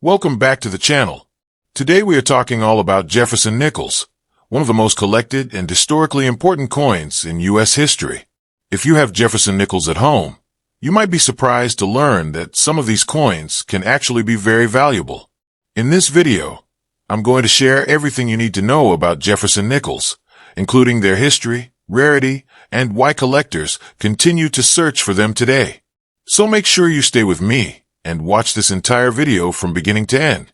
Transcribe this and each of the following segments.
Welcome back to the channel. Today we are talking all about Jefferson nickels, one of the most collected and historically important coins in U.S. history. If you have Jefferson nickels at home, you might be surprised to learn that some of these coins can actually be very valuable. In this video, I'm going to share everything you need to know about Jefferson nickels, including their history, rarity, and why collectors continue to search for them today. So make sure you stay with me and watch this entire video from beginning to end,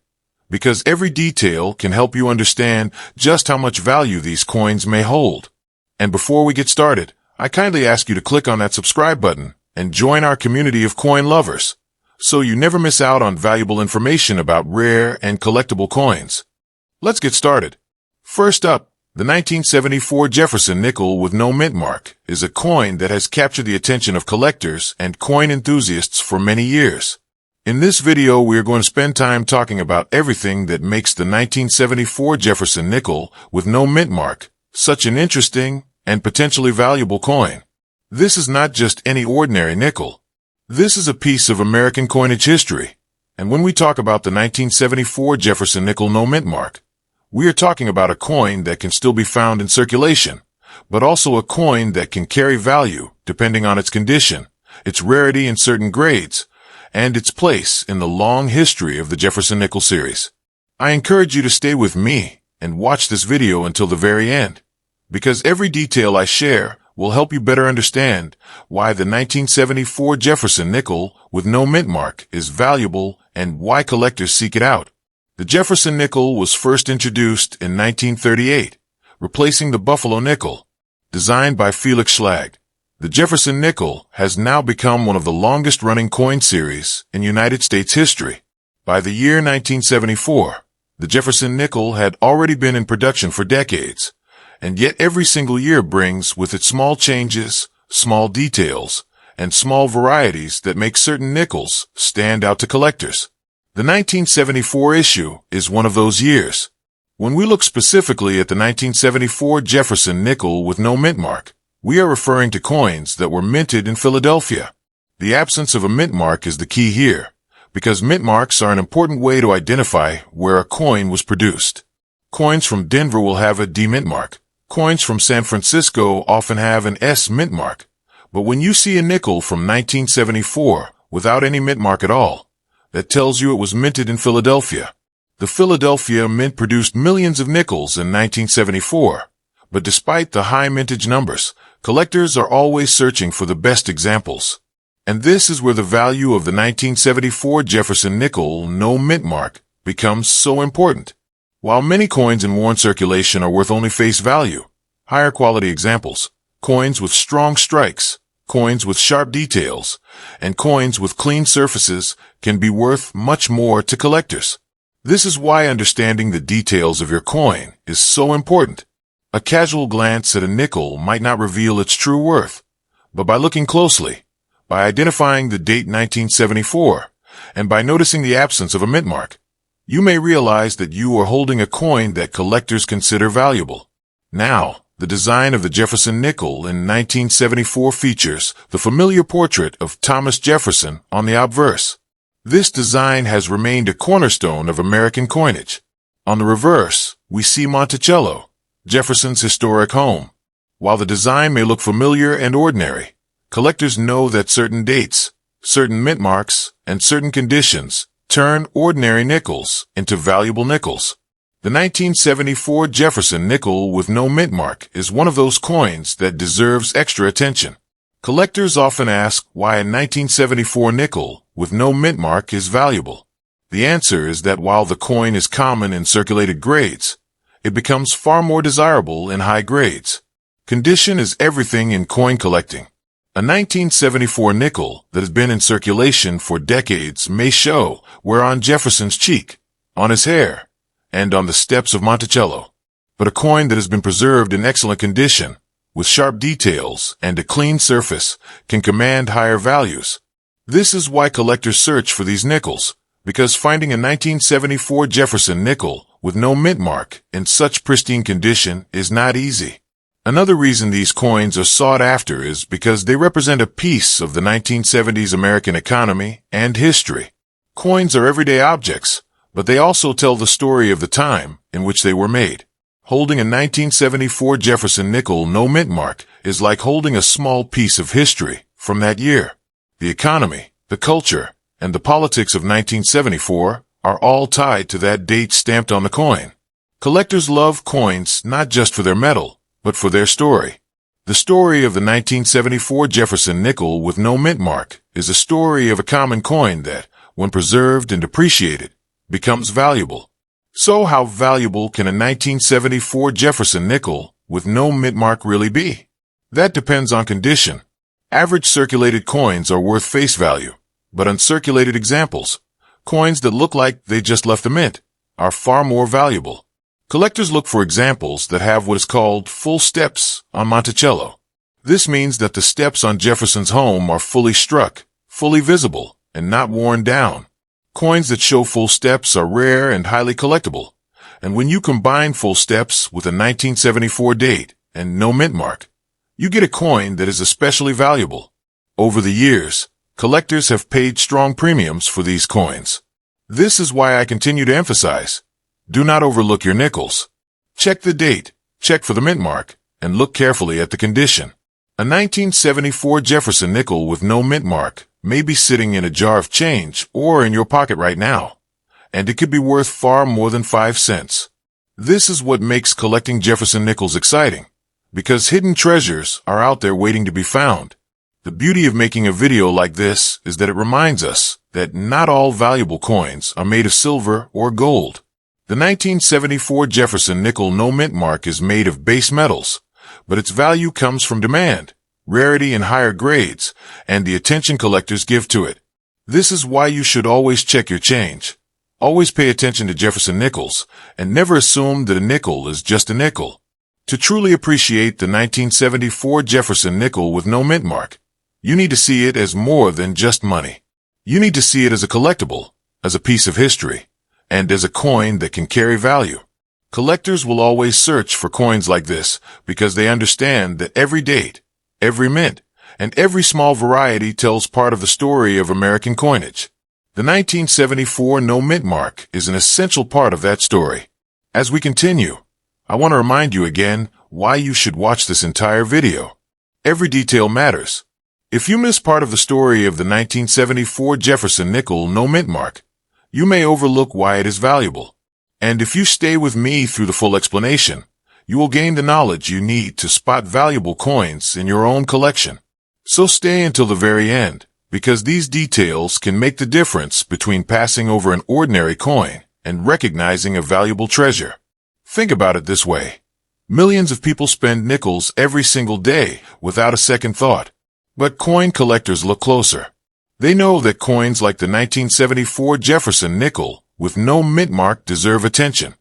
because every detail can help you understand just how much value these coins may hold. And before we get started, I kindly ask you to click on that subscribe button and join our community of coin lovers, so you never miss out on valuable information about rare and collectible coins. Let's get started. First up, the 1974 Jefferson nickel with no mint mark is a coin that has captured the attention of collectors and coin enthusiasts for many years. In this video, we are going to spend time talking about everything that makes the 1974 Jefferson nickel with no mint mark such an interesting and potentially valuable coin. This is not just any ordinary nickel. This is a piece of American coinage history. And when we talk about the 1974 Jefferson nickel no mint mark, we are talking about a coin that can still be found in circulation, but also a coin that can carry value depending on its condition, its rarity in certain grades, and its place in the long history of the Jefferson nickel series. I encourage you to stay with me and watch this video until the very end, because every detail I share will help you better understand why the 1974 Jefferson nickel with no mint mark is valuable and why collectors seek it out. The Jefferson nickel was first introduced in 1938, replacing the Buffalo nickel. Designed by Felix Schlag, the Jefferson nickel has now become one of the longest-running coin series in United States history. By the year 1974, the Jefferson nickel had already been in production for decades, and yet every single year brings with it small changes, small details, and small varieties that make certain nickels stand out to collectors. The 1974 issue is one of those years. When we look specifically at the 1974 Jefferson nickel with no mint mark, we are referring to coins that were minted in Philadelphia. The absence of a mint mark is the key here, because mint marks are an important way to identify where a coin was produced. Coins from Denver will have a D mint mark. Coins from San Francisco often have an S mint mark. But when you see a nickel from 1974 without any mint mark at all, that tells you it was minted in Philadelphia. The Philadelphia Mint produced millions of nickels in 1974, but despite the high mintage numbers, collectors are always searching for the best examples. And this is where the value of the 1974 Jefferson nickel no mint mark becomes so important. While many coins in worn circulation are worth only face value, higher quality examples, coins with strong strikes, coins with sharp details, and coins with clean surfaces can be worth much more to collectors. This is why understanding the details of your coin is so important. A casual glance at a nickel might not reveal its true worth, but by looking closely, by identifying the date 1974, and by noticing the absence of a mint mark, you may realize that you are holding a coin that collectors consider valuable. Now, the design of the Jefferson nickel in 1974 features the familiar portrait of Thomas Jefferson on the obverse. This design has remained a cornerstone of American coinage. On the reverse, we see Monticello, Jefferson's historic home. While the design may look familiar and ordinary, collectors know that certain dates, certain mint marks, and certain conditions turn ordinary nickels into valuable nickels. The 1974 Jefferson nickel with no mint mark is one of those coins that deserves extra attention. Collectors often ask why a 1974 nickel with no mint mark is valuable. The answer is that while the coin is common in circulated grades, it becomes far more desirable in high grades. Condition is everything in coin collecting. A 1974 nickel that has been in circulation for decades may show wear on Jefferson's cheek, on his hair, and on the steps of Monticello. But a coin that has been preserved in excellent condition, with sharp details and a clean surface, can command higher values. This is why collectors search for these nickels, because finding a 1974 Jefferson nickel with no mint mark in such pristine condition is not easy. Another reason these coins are sought after is because they represent a piece of the 1970s American economy and history. Coins are everyday objects, but they also tell the story of the time in which they were made. Holding a 1974 Jefferson nickel no mint mark is like holding a small piece of history from that year. The economy, the culture, and the politics of 1974 are all tied to that date stamped on the coin. Collectors love coins not just for their metal, but for their story. The story of the 1974 Jefferson nickel with no mint mark is a story of a common coin that, when preserved and appreciated, becomes valuable. So how valuable can a 1974 Jefferson nickel with no mint mark really be? That depends on condition. Average circulated coins are worth face value, but uncirculated examples, coins that look like they just left the mint, are far more valuable. Collectors look for examples that have what is called full steps on Monticello. This means that the steps on Jefferson's home are fully struck, fully visible, and not worn down. Coins that show full steps are rare and highly collectible, and when you combine full steps with a 1974 date and no mint mark, you get a coin that is especially valuable. Over the years, collectors have paid strong premiums for these coins. This is why I continue to emphasize, do not overlook your nickels. Check the date, check for the mint mark, and look carefully at the condition. A 1974 Jefferson nickel with no mint mark may be sitting in a jar of change or in your pocket right now, and it could be worth far more than 5 cents. This is what makes collecting Jefferson nickels exciting, because hidden treasures are out there waiting to be found. The beauty of making a video like this is that it reminds us that not all valuable coins are made of silver or gold. The 1974 Jefferson nickel no mint mark is made of base metals, but its value comes from demand, rarity in higher grades, and the attention collectors give to it. This is why you should always check your change. Always pay attention to Jefferson nickels, and never assume that a nickel is just a nickel. To truly appreciate the 1974 Jefferson nickel with no mint mark, you need to see it as more than just money. You need to see it as a collectible, as a piece of history, and as a coin that can carry value. Collectors will always search for coins like this because they understand that every date, every mint, and every small variety tells part of the story of American coinage. The 1974 no mint mark is an essential part of that story. As we continue, I want to remind you again why you should watch this entire video. Every detail matters. If you miss part of the story of the 1974 Jefferson nickel no mint mark, you may overlook why it is valuable. And if you stay with me through the full explanation, you will gain the knowledge you need to spot valuable coins in your own collection. So stay until the very end, because these details can make the difference between passing over an ordinary coin and recognizing a valuable treasure. Think about it this way. Millions of people spend nickels every single day without a second thought. But coin collectors look closer. They know that coins like the 1974 Jefferson nickel with no mint mark deserve attention.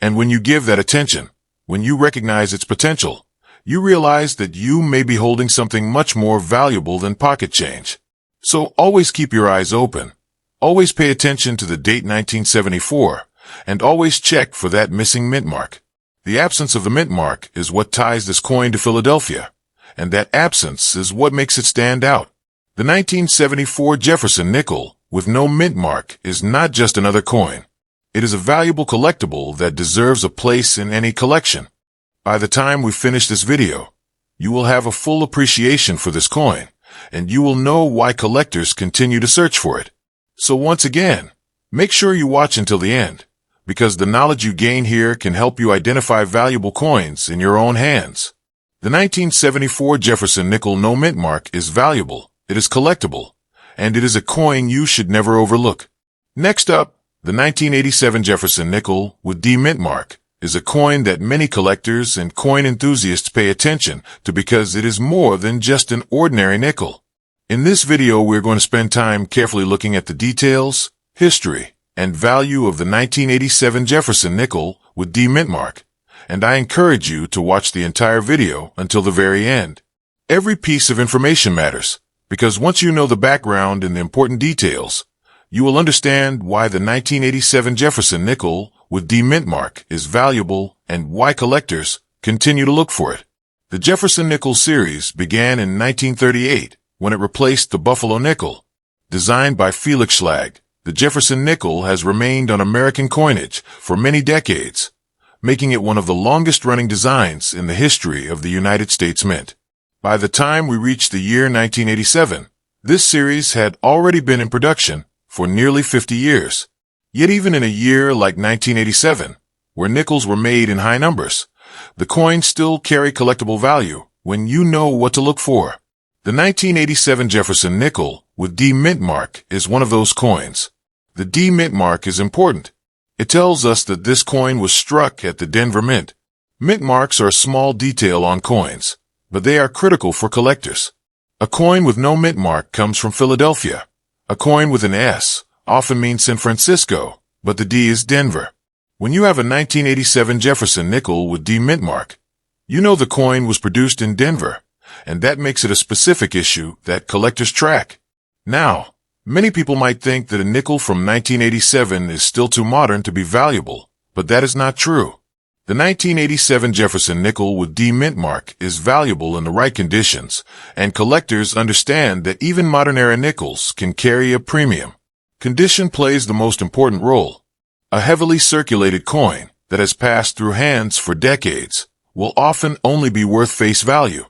And when you give that attention, when you recognize its potential, you realize that you may be holding something much more valuable than pocket change. So always keep your eyes open. Always pay attention to the date 1974, and always check for that missing mint mark. The absence of the mint mark is what ties this coin to Philadelphia, and that absence is what makes it stand out. The 1974 Jefferson nickel with no mint mark is not just another coin. It is a valuable collectible that deserves a place in any collection. By the time we finish this video, you will have a full appreciation for this coin, and you will know why collectors continue to search for it. So once again, make sure you watch until the end, because the knowledge you gain here can help you identify valuable coins in your own hands. The 1974 Jefferson nickel no mint mark is valuable, it is collectible, and it is a coin you should never overlook. Next up, the 1987 Jefferson nickel with D mint mark is a coin that many collectors and coin enthusiasts pay attention to because it is more than just an ordinary nickel. In this video, we're going to spend time carefully looking at the details, history, and value of the 1987 Jefferson nickel with D mint mark, and I encourage you to watch the entire video until the very end. Every piece of information matters, because once you know the background and the important details, you will understand why the 1987 Jefferson nickel with D mint mark is valuable and why collectors continue to look for it. The Jefferson nickel series began in 1938 when it replaced the Buffalo nickel. Designed by Felix Schlag, The Jefferson nickel has remained on American coinage for many decades, making it one of the longest-running designs in the history of the United States Mint. By the time we reached the year 1987, this series had already been in production for nearly 50 years. Yet even in a year like 1987, where nickels were made in high numbers, the coins still carry collectible value when you know what to look for. The 1987 Jefferson nickel with D mint mark is one of those coins. The D mint mark is important. It tells us that this coin was struck at the Denver Mint. Mint marks are a small detail on coins, but they are critical for collectors. A coin with no mint mark comes from Philadelphia. A coin with an S often means San Francisco, but the D is Denver. When you have a 1987 Jefferson nickel with D mint mark, you know the coin was produced in Denver, and that makes it a specific issue that collectors track. Now, many people might think that a nickel from 1987 is still too modern to be valuable, but that is not true. The 1987 Jefferson nickel with D mint mark is valuable in the right conditions, and collectors understand that even modern-era nickels can carry a premium. Condition plays the most important role. A heavily circulated coin that has passed through hands for decades will often only be worth face value.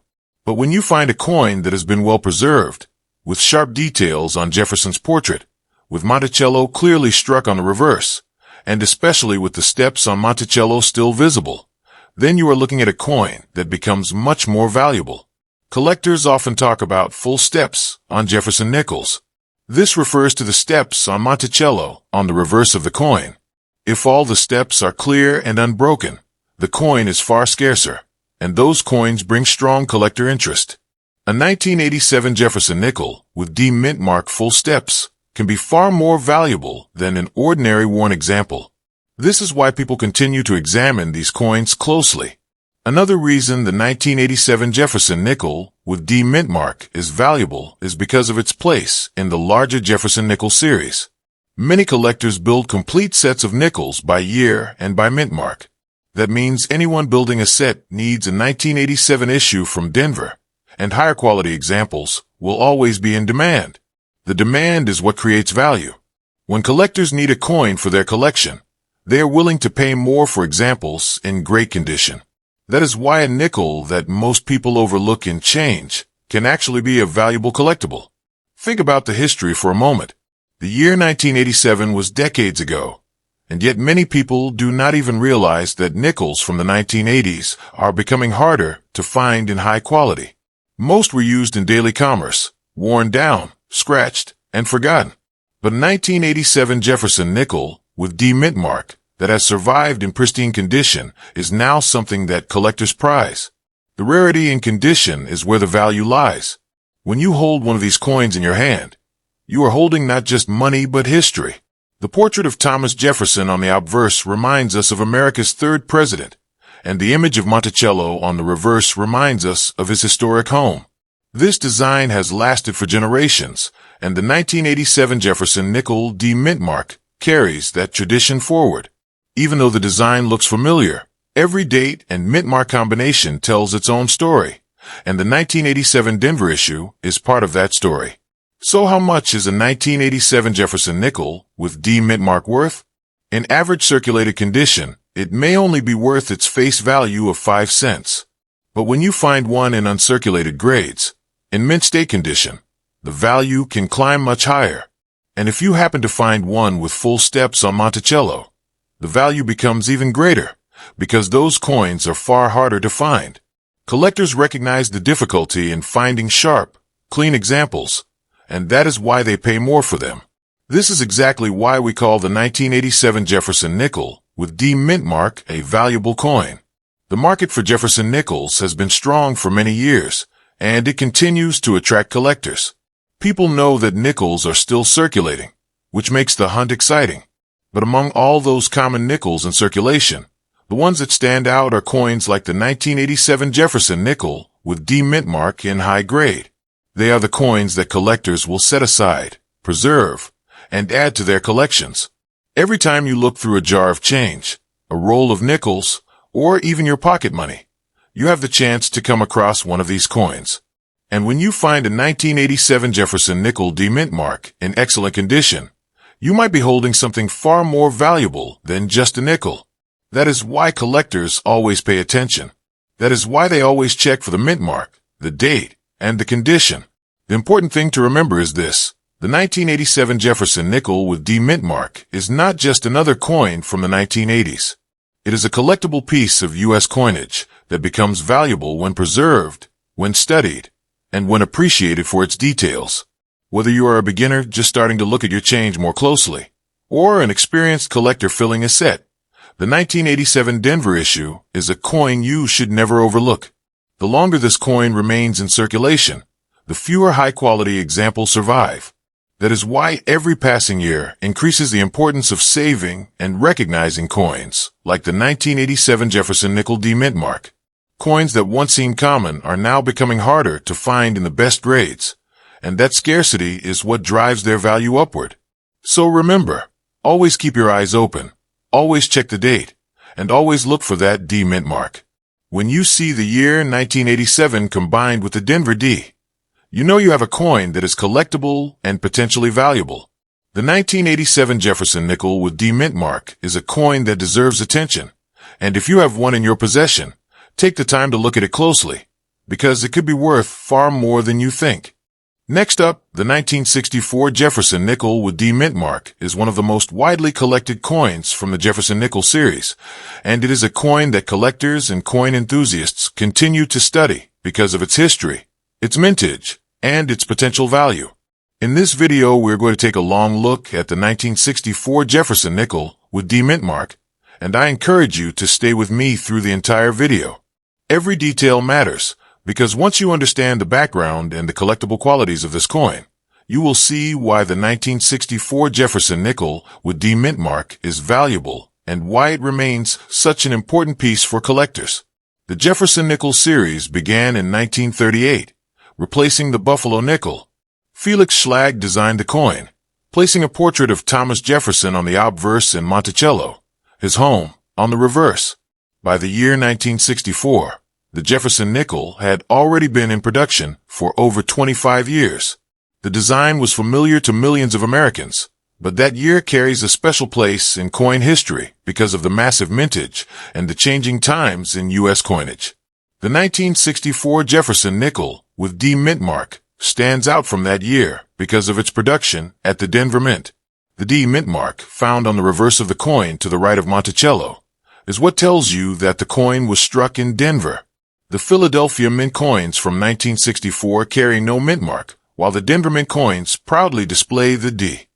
But when you find a coin that has been well preserved, with sharp details on Jefferson's portrait, with Monticello clearly struck on the reverse, and especially with the steps on Monticello still visible, then you are looking at a coin that becomes much more valuable. Collectors often talk about full steps on Jefferson nickels. This refers to the steps on Monticello on the reverse of the coin. If all the steps are clear and unbroken, the coin is far scarcer, and those coins bring strong collector interest. A 1987 Jefferson nickel with D mint mark full steps can be far more valuable than an ordinary worn example. This is why people continue to examine these coins closely. Another reason the 1987 Jefferson nickel with D mint mark is valuable is because of its place in the larger Jefferson nickel series. Many collectors build complete sets of nickels by year and by mint mark. That means anyone building a set needs a 1987 issue from Denver, and higher quality examples will always be in demand. The demand is what creates value. When collectors need a coin for their collection, they are willing to pay more for examples in great condition. That is why a nickel that most people overlook in change can actually be a valuable collectible. Think about the history for a moment. The year 1987 was decades ago, and yet many people do not even realize that nickels from the 1980s are becoming harder to find in high quality. Most were used in daily commerce, worn down, scratched, and forgotten. But a 1987 Jefferson nickel with D mint mark that has survived in pristine condition is now something that collectors prize. The rarity in condition is where the value lies. When you hold one of these coins in your hand, you are holding not just money but history. The portrait of Thomas Jefferson on the obverse reminds us of America's third president, and the image of Monticello on the reverse reminds us of his historic home. This design has lasted for generations, and the 1987 Jefferson nickel D mint mark carries that tradition forward. Even though the design looks familiar, every date and mint mark combination tells its own story, and the 1987 Denver issue is part of that story. So how much is a 1987 Jefferson nickel with D mint mark worth? In average circulated condition, it may only be worth its face value of 5 cents. But when you find one in uncirculated grades, in mint state condition, the value can climb much higher. And if you happen to find one with full steps on Monticello, the value becomes even greater, because those coins are far harder to find. Collectors recognize the difficulty in finding sharp, clean examples, and that is why they pay more for them. This is exactly why we call the 1987 Jefferson nickel with D mint mark a valuable coin. The market for Jefferson nickels has been strong for many years, and it continues to attract collectors. People know that nickels are still circulating, which makes the hunt exciting. But among all those common nickels in circulation, the ones that stand out are coins like the 1987 Jefferson nickel with D mint mark in high grade. They are the coins that collectors will set aside, preserve, and add to their collections. Every time you look through a jar of change, a roll of nickels, or even your pocket money, you have the chance to come across one of these coins. And when you find a 1987 Jefferson nickel D mint mark in excellent condition, you might be holding something far more valuable than just a nickel. That is why collectors always pay attention. That is why they always check for the mint mark, the date, and the condition. The important thing to remember is this. The 1987 Jefferson nickel with D mint mark is not just another coin from the 1980s. It is a collectible piece of U.S. coinage that becomes valuable when preserved, when studied, and when appreciated for its details. Whether you are a beginner just starting to look at your change more closely, or an experienced collector filling a set, the 1987 Denver issue is a coin you should never overlook. The longer this coin remains in circulation, the fewer high-quality examples survive. That is why every passing year increases the importance of saving and recognizing coins, like the 1987 Jefferson nickel D mint mark. Coins that once seemed common are now becoming harder to find in the best grades, and that scarcity is what drives their value upward. So remember, always keep your eyes open, always check the date, and always look for that D mint mark. When you see the year 1987 combined with the Denver D, you know you have a coin that is collectible and potentially valuable. The 1987 Jefferson nickel with D mint mark is a coin that deserves attention, and if you have one in your possession, take the time to look at it closely, because it could be worth far more than you think. Next up, the 1964 Jefferson nickel with D mint mark is one of the most widely collected coins from the Jefferson nickel series, and it is a coin that collectors and coin enthusiasts continue to study because of its history, its mintage, and its potential value. In this video, we're going to take a long look at the 1964 Jefferson nickel with D mint mark, and I encourage you to stay with me through the entire video. Every detail matters, because once you understand the background and the collectible qualities of this coin, you will see why the 1964 Jefferson nickel with D mint mark is valuable and why it remains such an important piece for collectors. The Jefferson nickel series began in 1938, replacing the Buffalo nickel. Felix Schlag designed the coin, placing a portrait of Thomas Jefferson on the obverse in Monticello, his home, on the reverse. By the year 1964, the Jefferson nickel had already been in production for over 25 years. The design was familiar to millions of Americans, but that year carries a special place in coin history because of the massive mintage and the changing times in U.S. coinage. The 1964 Jefferson nickel with D mint mark stands out from that year because of its production at the Denver Mint. The D mint mark, found on the reverse of the coin to the right of Monticello, is what tells you that the coin was struck in Denver. The Philadelphia Mint coins from 1964 carry no mint mark, while the Denver Mint coins proudly display the D.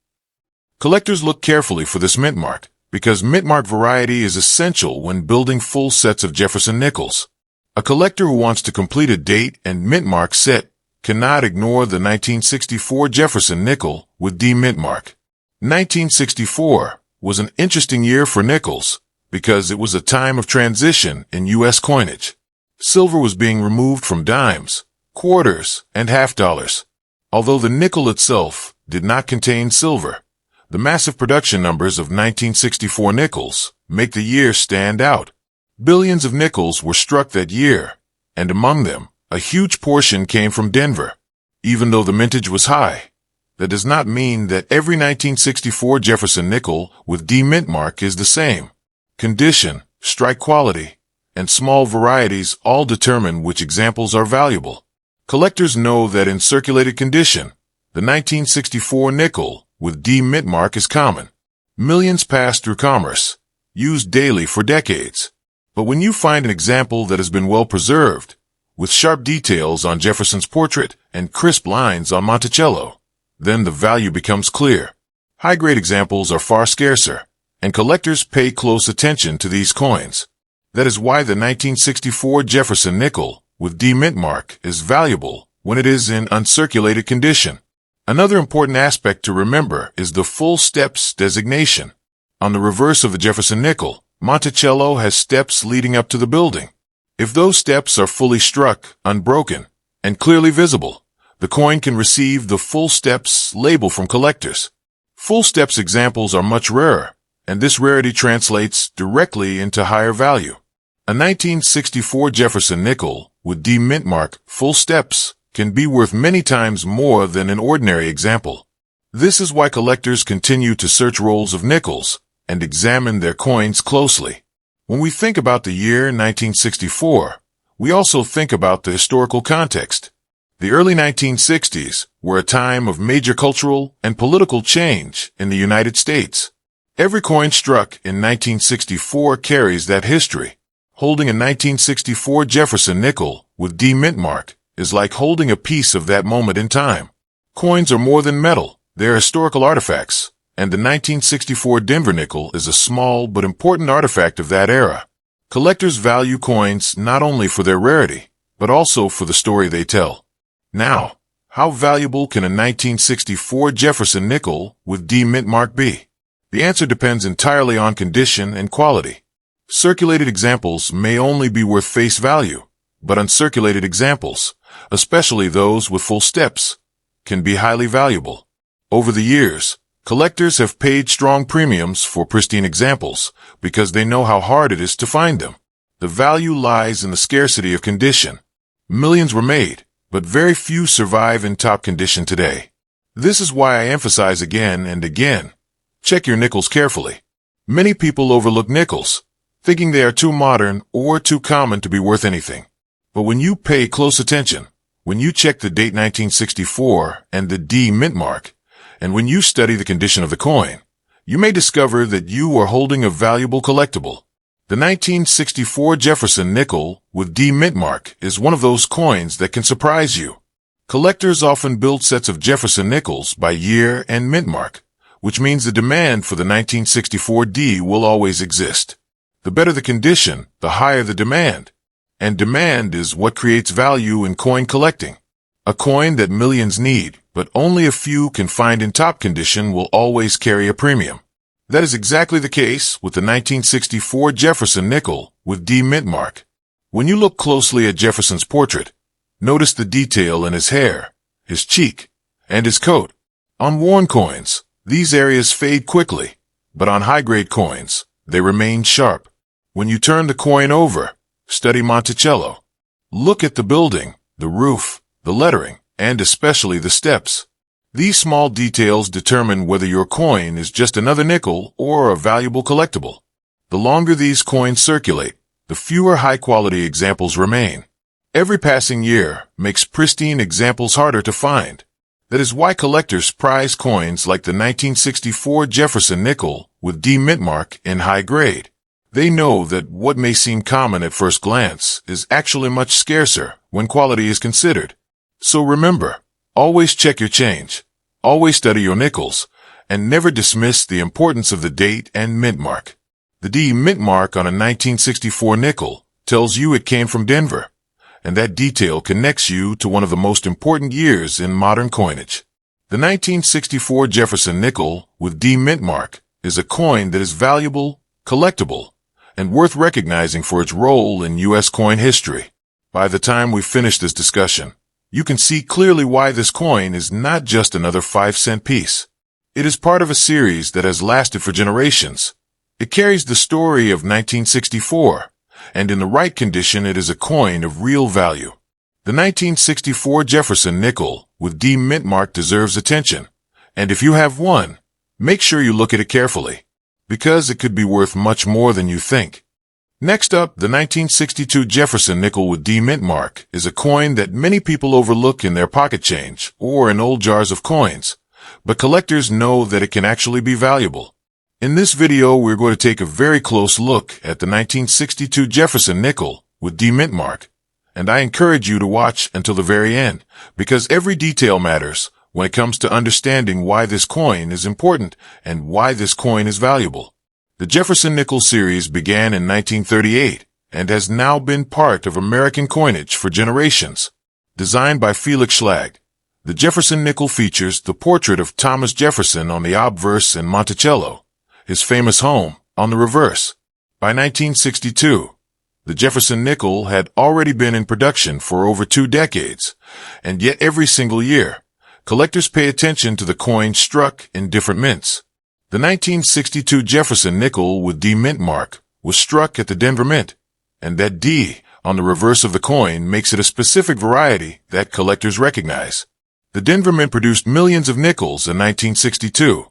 Collectors look carefully for this mint mark, because mint mark variety is essential when building full sets of Jefferson nickels. A collector who wants to complete a date and mint mark set cannot ignore the 1964 Jefferson nickel with D mint mark. 1964 was an interesting year for nickels because it was a time of transition in U.S. coinage. Silver was being removed from dimes, quarters, and half dollars. Although the nickel itself did not contain silver, the massive production numbers of 1964 nickels make the year stand out. Billions of nickels were struck that year, and among them, a huge portion came from Denver. Even though the mintage was high, that does not mean that every 1964 Jefferson nickel with D mint mark is the same. Condition, strike quality, and small varieties all determine which examples are valuable. Collectors know that in circulated condition, the 1964 nickel with D mint mark is common. Millions pass through commerce, used daily for decades. But when you find an example that has been well preserved, with sharp details on Jefferson's portrait and crisp lines on Monticello, then the value becomes clear. High-grade examples are far scarcer, and collectors pay close attention to these coins. That is why the 1964 Jefferson nickel with D mint mark is valuable when it is in uncirculated condition. Another important aspect to remember is the full steps designation. On the reverse of the Jefferson nickel, Monticello has steps leading up to the building. If those steps are fully struck, unbroken, and clearly visible, the coin can receive the full steps label from collectors. Full steps examples are much rarer, and this rarity translates directly into higher value. A 1964 Jefferson nickel with D mint mark full steps can be worth many times more than an ordinary example. This is why collectors continue to search rolls of nickels and examine their coins closely. When we think about the year 1964, we also think about the historical context. The early 1960s were a time of major cultural and political change in the United States. Every coin struck in 1964 carries that history. Holding a 1964 Jefferson nickel with D mint mark is like holding a piece of that moment in time. Coins are more than metal, they're historical artifacts, and the 1964 Denver nickel is a small but important artifact of that era. Collectors value coins not only for their rarity, but also for the story they tell. Now, how valuable can a 1964 Jefferson nickel with D mint mark be? The answer depends entirely on condition and quality. Circulated examples may only be worth face value, but uncirculated examples, especially those with full steps, can be highly valuable. Over the years, collectors have paid strong premiums for pristine examples because they know how hard it is to find them. The value lies in the scarcity of condition. Millions were made, but very few survive in top condition today. This is why I emphasize again and again, check your nickels carefully. Many people overlook nickels, thinking they are too modern or too common to be worth anything. But when you pay close attention, when you check the date 1964 and the D mint mark, and when you study the condition of the coin, you may discover that you are holding a valuable collectible. The 1964 Jefferson nickel with D mint mark is one of those coins that can surprise you. Collectors often build sets of Jefferson nickels by year and mint mark, which means the demand for the 1964 D will always exist. The better the condition, the higher the demand. And demand is what creates value in coin collecting. A coin that millions need, but only a few can find in top condition will always carry a premium. That is exactly the case with the 1964 Jefferson nickel with D mint mark. When you look closely at Jefferson's portrait, notice the detail in his hair, his cheek, and his coat. On worn coins, these areas fade quickly, but on high-grade coins, they remain sharp. When you turn the coin over, study Monticello. Look at the building, the roof, the lettering, and especially the steps. These small details determine whether your coin is just another nickel or a valuable collectible. The longer these coins circulate, the fewer high-quality examples remain. Every passing year makes pristine examples harder to find. That is why collectors prize coins like the 1964 Jefferson nickel with D mint mark in high grade. They know that what may seem common at first glance is actually much scarcer when quality is considered. So remember, always check your change, always study your nickels, and never dismiss the importance of the date and mint mark. The D mint mark on a 1964 nickel tells you it came from Denver, and that detail connects you to one of the most important years in modern coinage. The 1964 Jefferson nickel with D mint mark is a coin that is valuable, collectible, and worth recognizing for its role in U.S. coin history. By the time we finish this discussion, you can see clearly why this coin is not just another 5-cent piece. It is part of a series that has lasted for generations. It carries the story of 1964, and in the right condition it is a coin of real value. The 1964 Jefferson nickel with D mint mark deserves attention, and if you have one, make sure you look at it carefully, because it could be worth much more than you think. Next up, the 1962 Jefferson nickel with D mint mark is a coin that many people overlook in their pocket change or in old jars of coins, but collectors know that it can actually be valuable. In this video, we're going to take a very close look at the 1962 Jefferson nickel with D mint mark, and I encourage you to watch until the very end, because every detail matters when it comes to understanding why this coin is important and why this coin is valuable. The Jefferson nickel series began in 1938 and has now been part of American coinage for generations. Designed by Felix Schlag, the Jefferson nickel features the portrait of Thomas Jefferson on the obverse and Monticello, his famous home, on the reverse. By 1962, the Jefferson nickel had already been in production for over 2 decades, and yet every single year, collectors pay attention to the coin struck in different mints. The 1962 Jefferson nickel with D mint mark was struck at the Denver Mint, and that D on the reverse of the coin makes it a specific variety that collectors recognize. The Denver Mint produced millions of nickels in 1962,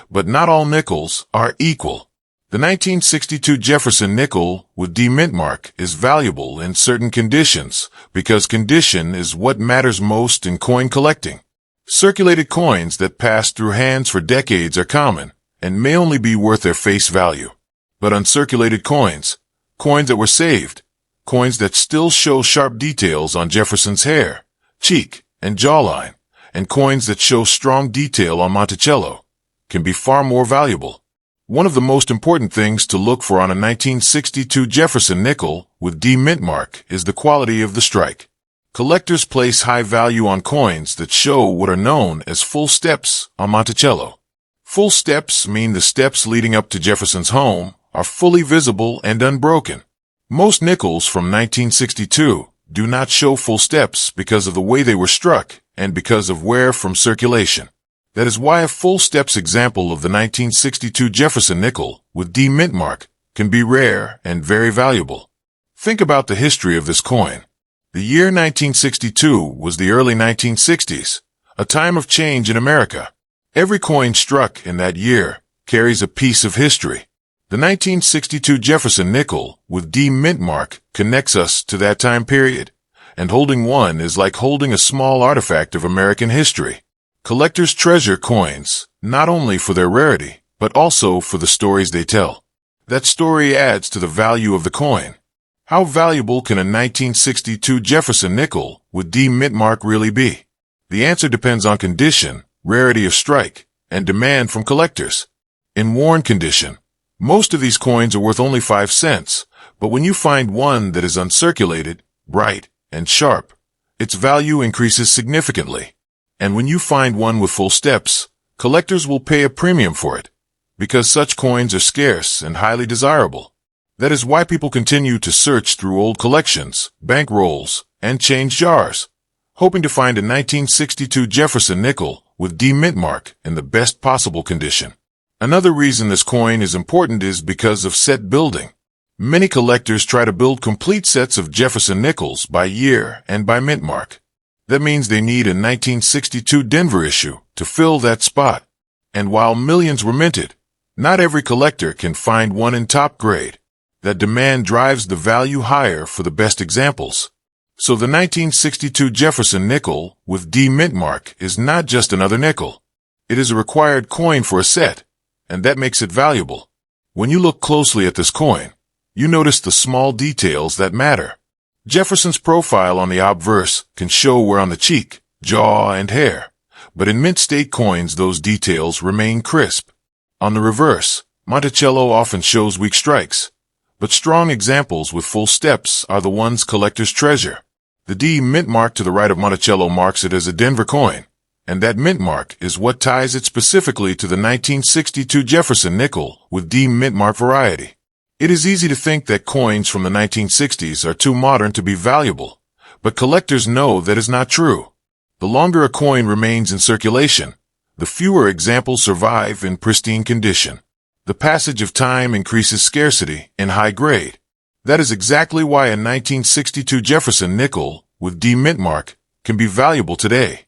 but not all nickels are equal. The 1962 Jefferson nickel with D mint mark is valuable in certain conditions because condition is what matters most in coin collecting. Circulated coins that pass through hands for decades are common and may only be worth their face value. But uncirculated coins, coins that were saved, coins that still show sharp details on Jefferson's hair, cheek, and jawline, and coins that show strong detail on Monticello, can be far more valuable. One of the most important things to look for on a 1962 Jefferson nickel with D mint mark is the quality of the strike. Collectors place high value on coins that show what are known as full steps on Monticello. Full steps mean the steps leading up to Jefferson's home are fully visible and unbroken. Most nickels from 1962 do not show full steps because of the way they were struck and because of wear from circulation. That is why a full steps example of the 1962 Jefferson nickel with D mint mark can be rare and very valuable. Think about the history of this coin. The year 1962 was the early 1960s, a time of change in America. Every coin struck in that year carries a piece of history. The 1962 Jefferson nickel with D mint mark connects us to that time period, and holding one is like holding a small artifact of American history. Collectors treasure coins, not only for their rarity, but also for the stories they tell. That story adds to the value of the coin. How valuable can a 1962 Jefferson nickel with D mint mark really be? The answer depends on condition, rarity of strike, and demand from collectors. In worn condition, most of these coins are worth only 5 cents, but when you find one that is uncirculated, bright, and sharp, its value increases significantly. And when you find one with full steps, collectors will pay a premium for it, because such coins are scarce and highly desirable. That is why people continue to search through old collections, bank rolls, and change jars, hoping to find a 1962 Jefferson nickel with D mint mark in the best possible condition. Another reason this coin is important is because of set building. Many collectors try to build complete sets of Jefferson nickels by year and by mint mark. That means they need a 1962 Denver issue to fill that spot. And while millions were minted, not every collector can find one in top grade. That demand drives the value higher for the best examples. So the 1962 Jefferson nickel with D mint mark is not just another nickel. It is a required coin for a set, and that makes it valuable. When you look closely at this coin, you notice the small details that matter. Jefferson's profile on the obverse can show where on the cheek, jaw, and hair, but in mint state coins those details remain crisp. On the reverse, Monticello often shows weak strikes, but strong examples with full steps are the ones collectors treasure. The D mint mark to the right of Monticello marks it as a Denver coin, and that mint mark is what ties it specifically to the 1962 Jefferson nickel with D mint mark variety. It is easy to think that coins from the 1960s are too modern to be valuable, but collectors know that is not true. The longer a coin remains in circulation, the fewer examples survive in pristine condition. The passage of time increases scarcity in high grade. That is exactly why a 1962 Jefferson nickel with D mint mark can be valuable today,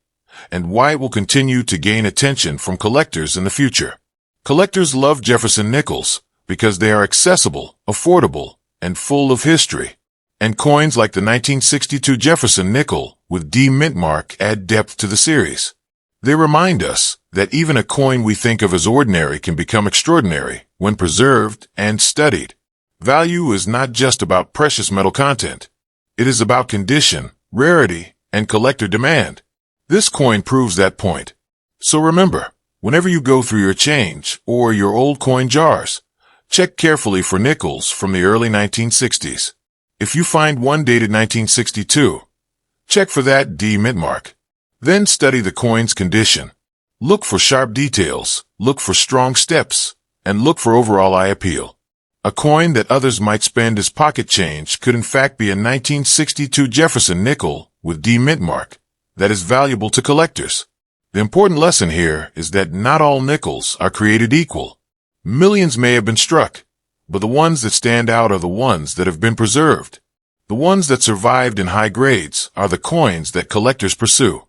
and why it will continue to gain attention from collectors in the future. Collectors love Jefferson nickels because they are accessible, affordable, and full of history. And coins like the 1962 Jefferson nickel with D mint mark add depth to the series. They remind us that even a coin we think of as ordinary can become extraordinary when preserved and studied. Value is not just about precious metal content. It is about condition, rarity, and collector demand. This coin proves that point. So remember, whenever you go through your change or your old coin jars, check carefully for nickels from the early 1960s. If you find one dated 1962, check for that D mint mark. Then study the coin's condition. Look for sharp details, look for strong steps, and look for overall eye appeal. A coin that others might spend as pocket change could in fact be a 1962 Jefferson nickel with D mint mark that is valuable to collectors. The important lesson here is that not all nickels are created equal. Millions may have been struck, but the ones that stand out are the ones that have been preserved. The ones that survived in high grades are the coins that collectors pursue.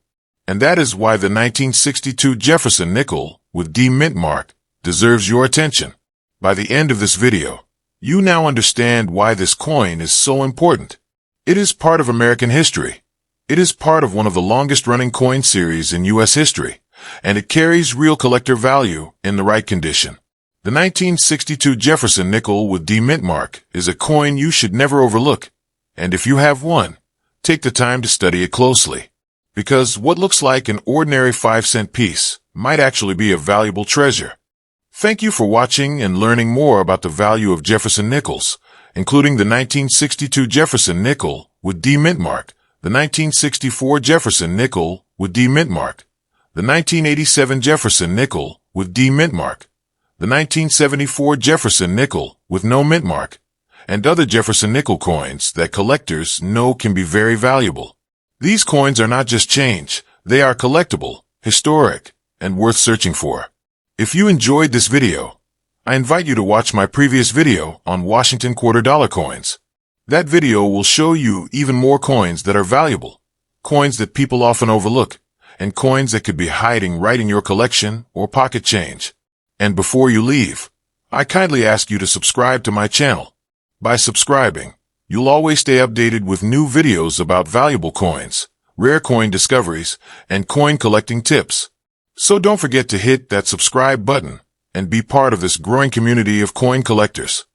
And that is why the 1962 Jefferson nickel with D mint mark deserves your attention. By the end of this video, you now understand why this coin is so important. It is part of American history. It is part of one of the longest-running coin series in U.S. history, and it carries real collector value in the right condition. The 1962 Jefferson nickel with D mint mark is a coin you should never overlook, and if you have one, take the time to study it closely. Because what looks like an ordinary 5-cent piece might actually be a valuable treasure. Thank you for watching and learning more about the value of Jefferson nickels, including the 1962 Jefferson nickel with D mint mark, the 1964 Jefferson nickel with D mint mark, the 1987 Jefferson nickel with D mint mark, the 1974 Jefferson nickel with no mint mark, and other Jefferson nickel coins that collectors know can be very valuable. These coins are not just change, they are collectible, historic, and worth searching for. If you enjoyed this video, I invite you to watch my previous video on Washington quarter dollar coins. That video will show you even more coins that are valuable, coins that people often overlook, and coins that could be hiding right in your collection or pocket change. And before you leave, I kindly ask you to subscribe to my channel. By subscribing, you'll always stay updated with new videos about valuable coins, rare coin discoveries, and coin collecting tips. So don't forget to hit that subscribe button and be part of this growing community of coin collectors.